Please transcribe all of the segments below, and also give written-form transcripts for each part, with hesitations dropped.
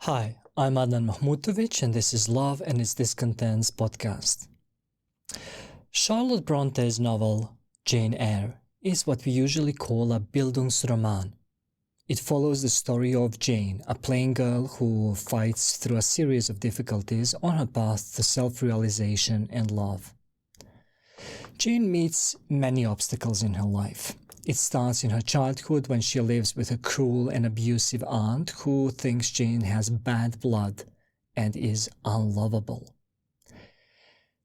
Hi, I'm Adnan Mahmutović, and this is Love and Its Discontents podcast. Charlotte Bronte's novel, Jane Eyre, is what we usually call a Bildungsroman. It follows the story of Jane, a plain girl who fights through a series of difficulties on her path to self-realization and love. Jane meets many obstacles in her life. It starts in her childhood when she lives with a cruel and abusive aunt who thinks Jane has bad blood and is unlovable.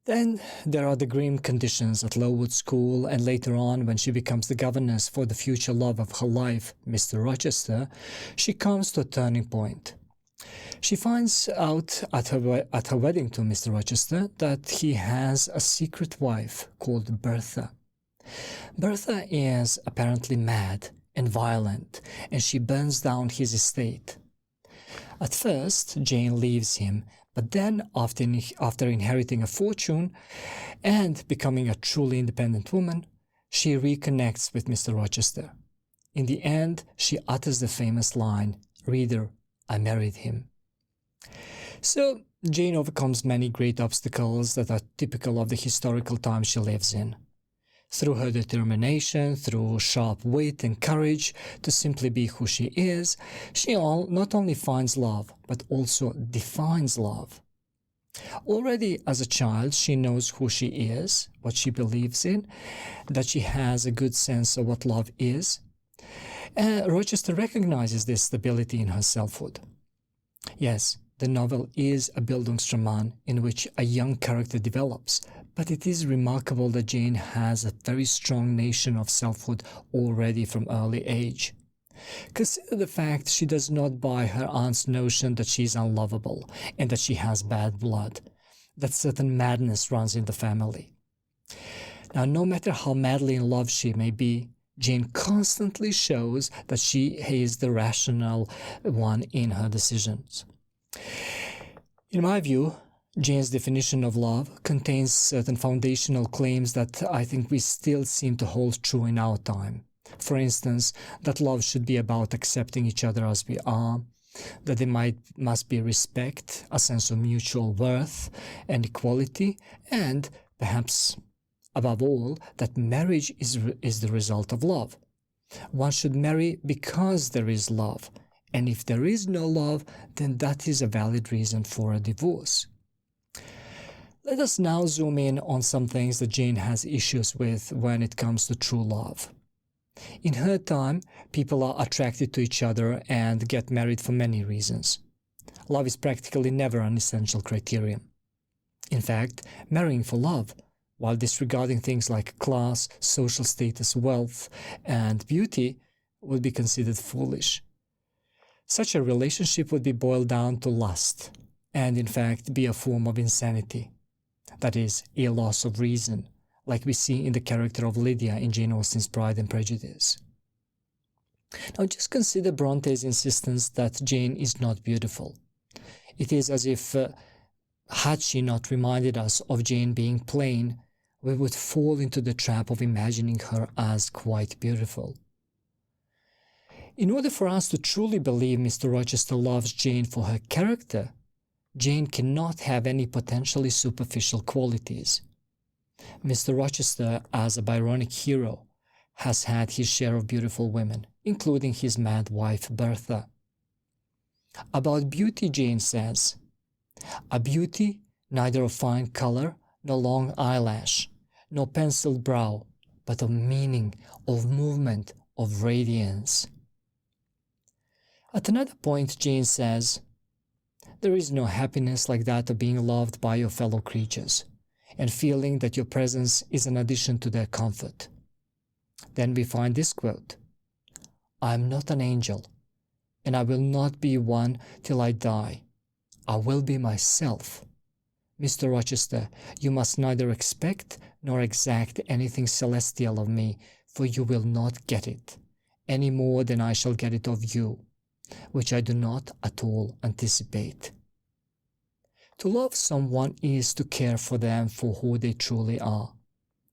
Then there are the grim conditions at Lowood School, and later on when she becomes the governess for the future love of her life, Mr. Rochester, she comes to a turning point. She finds out at her wedding to Mr. Rochester that he has a secret wife called Bertha. Bertha is apparently mad and violent, and she burns down his estate. At first, Jane leaves him, but then, after inheriting a fortune and becoming a truly independent woman, she reconnects with Mr. Rochester. In the end, she utters the famous line, "Reader, I married him." So, Jane overcomes many great obstacles that are typical of the historical time she lives in. Through her determination, through sharp wit and courage to simply be who she is, she not only finds love, but also defines love. Already as a child, she knows who she is, what she believes in, that she has a good sense of what love is. Rochester recognizes this stability in her selfhood. Yes, the novel is a Bildungsroman in which a young character develops, but it is remarkable that Jane has a very strong notion of selfhood already from early age. Consider the fact she does not buy her aunt's notion that she is unlovable and that she has bad blood, that certain madness runs in the family. Now, no matter how madly in love she may be, Jane constantly shows that she is the rational one in her decisions. In my view, Jane's definition of love contains certain foundational claims that I think we still seem to hold true in our time. For instance, that love should be about accepting each other as we are, that there must be respect, a sense of mutual worth and equality, and, perhaps above all, that marriage is the result of love. One should marry because there is love, and if there is no love, then that is a valid reason for a divorce. Let us now zoom in on some things that Jane has issues with when it comes to true love. In her time, people are attracted to each other and get married for many reasons. Love is practically never an essential criterion. In fact, marrying for love, while disregarding things like class, social status, wealth, and beauty, would be considered foolish. Such a relationship would be boiled down to lust, and in fact be a form of insanity. That is, a loss of reason, like we see in the character of Lydia in Jane Austen's Pride and Prejudice. Now just consider Bronte's insistence that Jane is not beautiful. It is as if, had she not reminded us of Jane being plain, we would fall into the trap of imagining her as quite beautiful. In order for us to truly believe Mr. Rochester loves Jane for her character, Jane cannot have any potentially superficial qualities. Mr. Rochester, as a Byronic hero, has had his share of beautiful women, including his mad wife Bertha. About beauty, Jane says, "A beauty neither of fine color, nor long eyelash, nor penciled brow, but of meaning, of movement, of radiance." At another point, Jane says, "There is no happiness like that of being loved by your fellow creatures, and feeling that your presence is an addition to their comfort." Then we find this quote, "I am not an angel, and I will not be one till I die. I will be myself. Mr. Rochester, you must neither expect nor exact anything celestial of me, for you will not get it, any more than I shall get it of you, which I do not at all anticipate." To love someone is to care for them for who they truly are,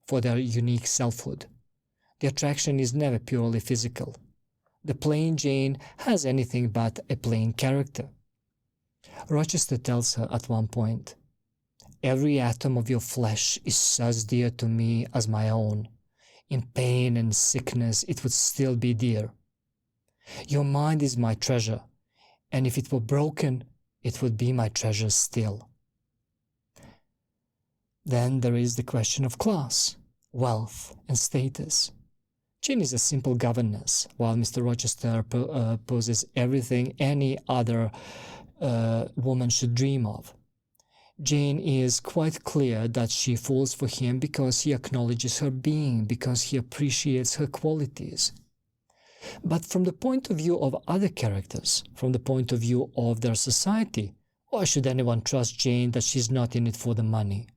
for their unique selfhood. The attraction is never purely physical. The plain Jane has anything but a plain character. Rochester tells her at one point, "Every atom of your flesh is as dear to me as my own. In pain and sickness it would still be dear. Your mind is my treasure, and if it were broken, it would be my treasure still." Then there is the question of class, wealth, and status. Jane is a simple governess, while Mr. Rochester poses everything any other woman should dream of. Jane is quite clear that she falls for him because he acknowledges her being, because he appreciates her qualities. But from the point of view of other characters, from the point of view of their society, why should anyone trust Jane that she's not in it for the money?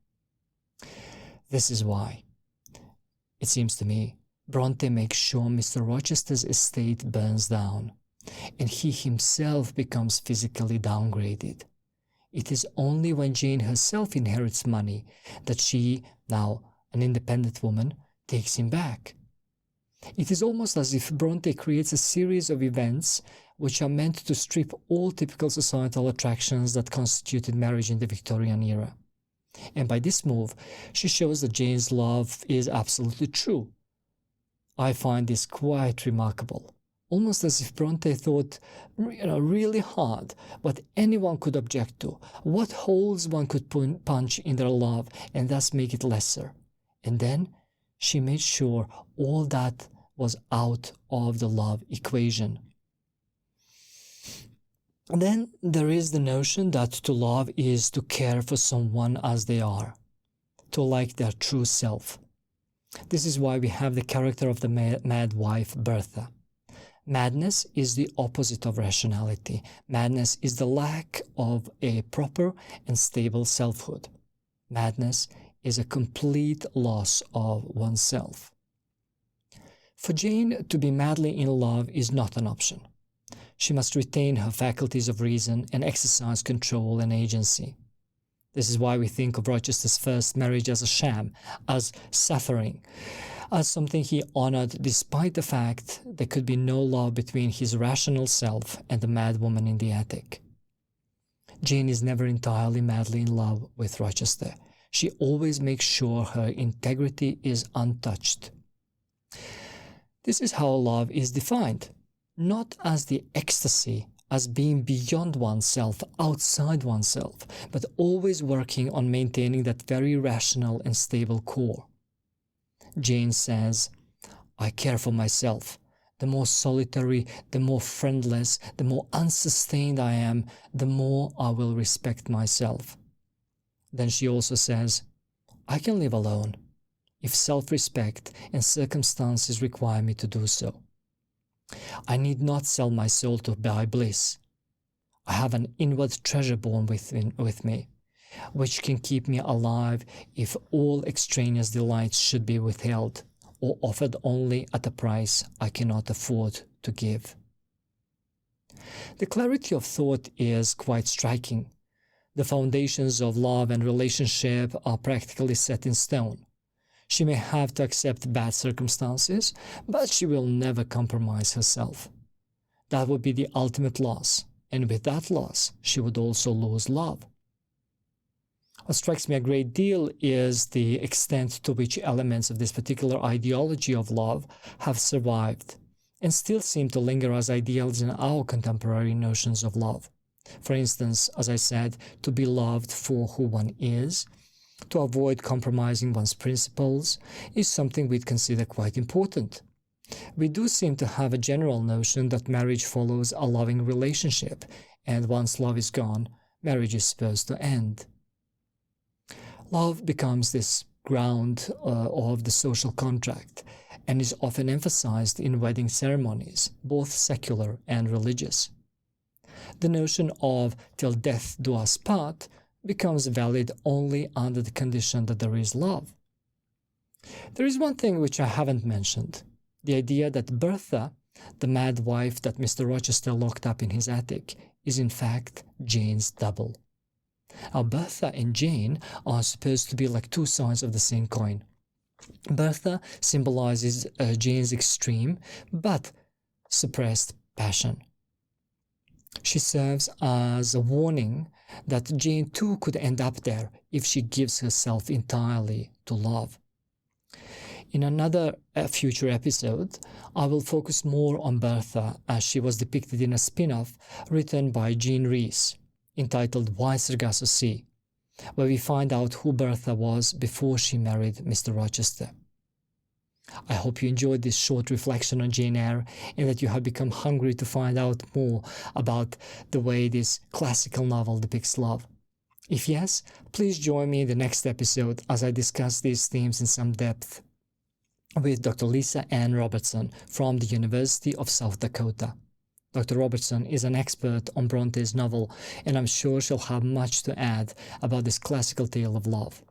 This is why, it seems to me, Brontë makes sure Mr. Rochester's estate burns down, and he himself becomes physically downgraded. It is only when Jane herself inherits money that she, now an independent woman, takes him back. It is almost as if Brontë creates a series of events which are meant to strip all typical societal attractions that constituted marriage in the Victorian era. And by this move, she shows that Jane's love is absolutely true. I find this quite remarkable, almost as if Brontë thought really hard what anyone could object to, what holes one could punch in their love and thus make it lesser. And then she made sure all that was out of the love equation. And then there is the notion that to love is to care for someone as they are, to like their true self. This is why we have the character of the mad wife, Bertha. Madness is the opposite of rationality. Madness is the lack of a proper and stable selfhood. Madness is a complete loss of oneself. For Jane, to be madly in love is not an option. She must retain her faculties of reason and exercise control and agency. This is why we think of Rochester's first marriage as a sham, as suffering, as something he honored despite the fact there could be no love between his rational self and the mad woman in the attic. Jane is never entirely madly in love with Rochester. She always makes sure her integrity is untouched. This is how love is defined, not as the ecstasy, as being beyond oneself, outside oneself, but always working on maintaining that very rational and stable core. Jane says, "I care for myself. The more solitary, the more friendless, the more unsustained I am, the more I will respect myself." Then she also says, "I can live alone, if self-respect and circumstances require me to do so. I need not sell my soul to buy bliss. I have an inward treasure born with me, which can keep me alive if all extraneous delights should be withheld, or offered only at a price I cannot afford to give." The clarity of thought is quite striking. The foundations of love and relationship are practically set in stone. She may have to accept bad circumstances, but she will never compromise herself. That would be the ultimate loss, and with that loss, she would also lose love. What strikes me a great deal is the extent to which elements of this particular ideology of love have survived, and still seem to linger as ideals in our contemporary notions of love. For instance, as I said, to be loved for who one is, to avoid compromising one's principles, is something we'd consider quite important. We do seem to have a general notion that marriage follows a loving relationship, and once love is gone, marriage is supposed to end. Love becomes this ground of the social contract, and is often emphasized in wedding ceremonies, both secular and religious. The notion of "till death do us part" becomes valid only under the condition that there is love. There is one thing which I haven't mentioned, the idea that Bertha, the mad wife that Mr. Rochester locked up in his attic, is in fact Jane's double. Now, Bertha and Jane are supposed to be like two sides of the same coin. Bertha symbolizes Jane's extreme but suppressed passion. She serves as a warning that Jane too could end up there if she gives herself entirely to love. In another future episode, I will focus more on Bertha as she was depicted in a spin-off written by Jean Rhys, entitled Why Sargasso Sea, where we find out who Bertha was before she married Mr. Rochester. I hope you enjoyed this short reflection on Jane Eyre and that you have become hungry to find out more about the way this classical novel depicts love. If yes, please join me in the next episode as I discuss these themes in some depth with Dr. Lisa Ann Robertson from the University of South Dakota. Dr. Robertson is an expert on Bronte's novel, and I'm sure she'll have much to add about this classical tale of love.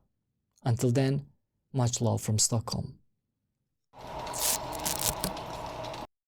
Until then, much love from Stockholm.